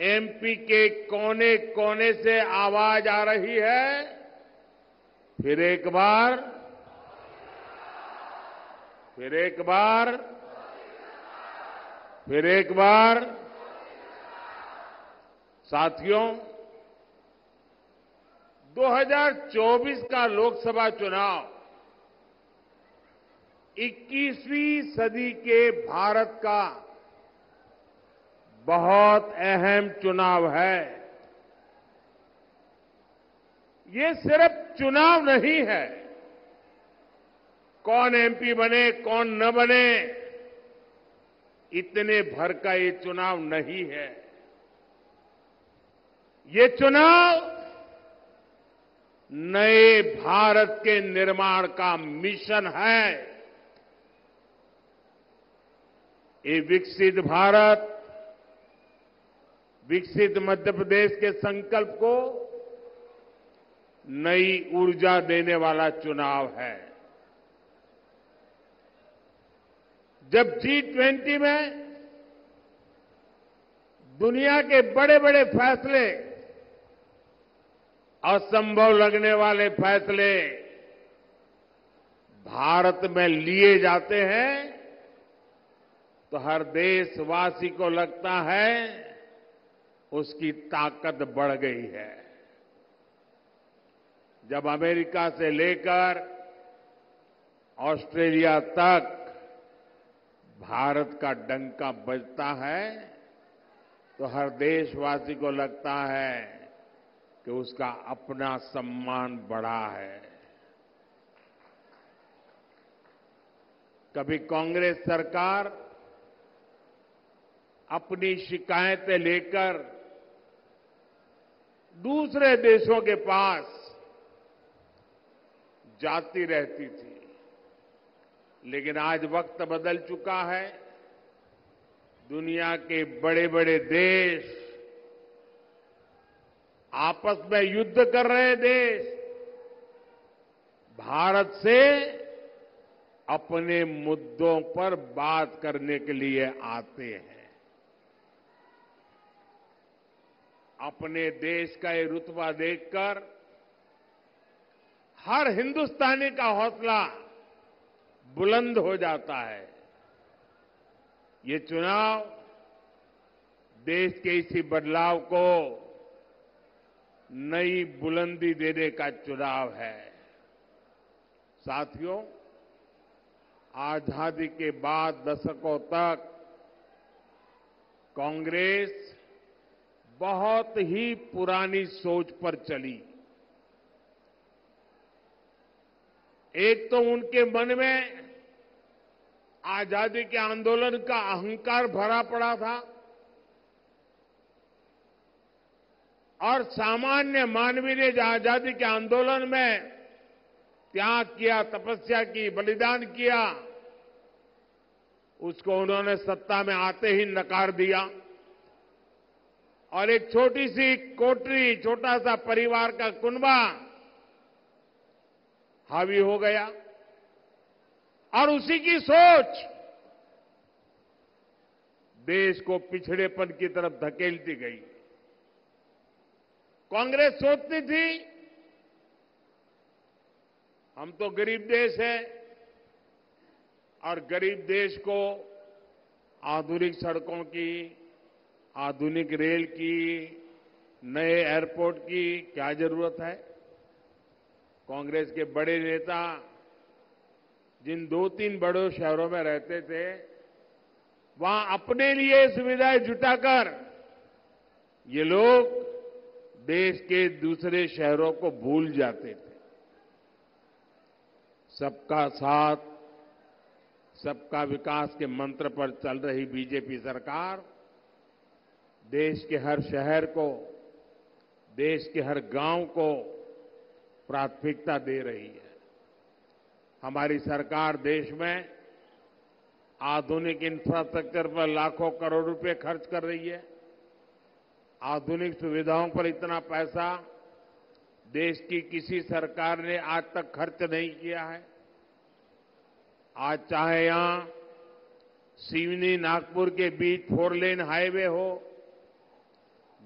MP के कोने कोने से आवाज आ रही है। फिर एक बार, फिर एक बार, फिर एक बार। साथियों, 2024 का लोकसभा चुनाव 21वीं सदी के भारत का बहुत अहम चुनाव है। ये सिर्फ चुनाव नहीं है। कौन एमपी बने, कौन न बने, इतने भर का ये चुनाव नहीं है। ये चुनाव नए भारत के निर्माण का मिशन है। ये विकसित भारत, विकसित मध्य प्रदेश के संकल्प को नई ऊर्जा देने वाला चुनाव है। जब G20 में दुनिया के बड़े बड़े फैसले, असंभव लगने वाले फैसले भारत में लिए जाते हैं, तो हर देशवासी को लगता है उसकी ताकत बढ़ गई है। जब अमेरिका से लेकर ऑस्ट्रेलिया तक भारत का डंका बजता है, तो हर देशवासी को लगता है कि उसका अपना सम्मान बढ़ा है। कभी कांग्रेस सरकार अपनी शिकायतें लेकर दूसरे देशों के पास जाती रहती थी, लेकिन आज वक्त बदल चुका है। दुनिया के बड़े बड़े देश, आपस में युद्ध कर रहे देश, भारत से अपने मुद्दों पर बात करने के लिए आते हैं। अपने देश का ये रुतबा देखकर हर हिंदुस्तानी का हौसला बुलंद हो जाता है। ये चुनाव देश के इसी बदलाव को नई बुलंदी देने का चुनाव है। साथियों, आजादी के बाद दशकों तक कांग्रेस बहुत ही पुरानी सोच पर चली। एक तो उनके मन में आजादी के आंदोलन का अहंकार भरा पड़ा था और सामान्य मानवीय ने जो आजादी के आंदोलन में त्याग किया, तपस्या की, बलिदान किया, उसको उन्होंने सत्ता में आते ही नकार दिया और एक छोटी सी कोठरी, छोटा सा परिवार का कुनबा हावी हो गया और उसी की सोच देश को पिछड़ेपन की तरफ धकेलती गई। कांग्रेस सोचती थी हम तो गरीब देश है और गरीब देश को आधुनिक सड़कों की, आधुनिक रेल की, नए एयरपोर्ट की क्या जरूरत है। कांग्रेस के बड़े नेता जिन 2-3 बड़े शहरों में रहते थे, वहां अपने लिए सुविधाएं जुटाकर ये लोग देश के दूसरे शहरों को भूल जाते थे। सबका साथ, सबका विकास के मंत्र पर चल रही बीजेपी सरकार देश के हर शहर को, देश के हर गांव को प्राथमिकता दे रही है। हमारी सरकार देश में आधुनिक इंफ्रास्ट्रक्चर पर लाखों करोड़ रुपए खर्च कर रही है। आधुनिक सुविधाओं पर इतना पैसा देश की किसी सरकार ने आज तक खर्च नहीं किया है। आज चाहे यहां सिवनी नागपुर के बीच 4 लेन हाईवे हो,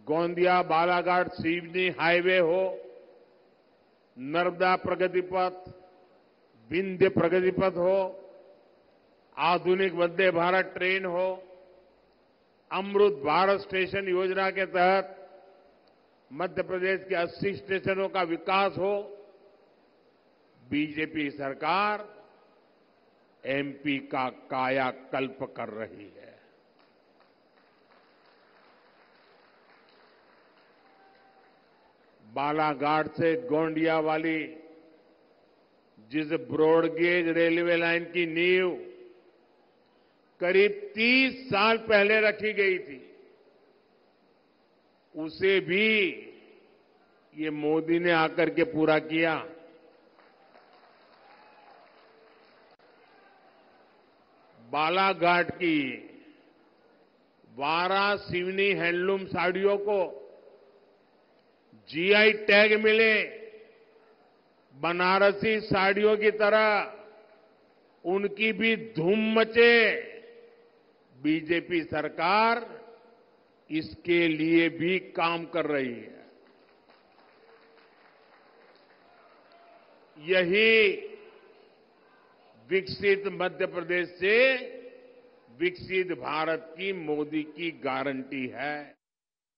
गोंदिया बालाघाट सिवनी हाईवे हो, नर्मदा प्रगति पथ, विंध्य प्रगति पथ हो, आधुनिक वंदे भारत ट्रेन हो, अमृत भारत स्टेशन योजना के तहत मध्य प्रदेश के 80 स्टेशनों का विकास हो, बीजेपी सरकार एमपी का कायाकल्प कर रही है। बालाघाट से गोंडिया वाली जिस ब्रॉडगेज रेलवे लाइन की नींव करीब 30 साल पहले रखी गई थी, उसे भी ये मोदी ने आकर के पूरा किया। बालाघाट की 12 सिवनी हैंडलूम साड़ियों को जीआई टैग मिले, बनारसी साड़ियों की तरह उनकी भी धूम मचे। बीजेपी सरकार इसके लिए भी काम कर रही है। यही विकसित मध्य प्रदेश से विकसित भारत की मोदी की गारंटी है।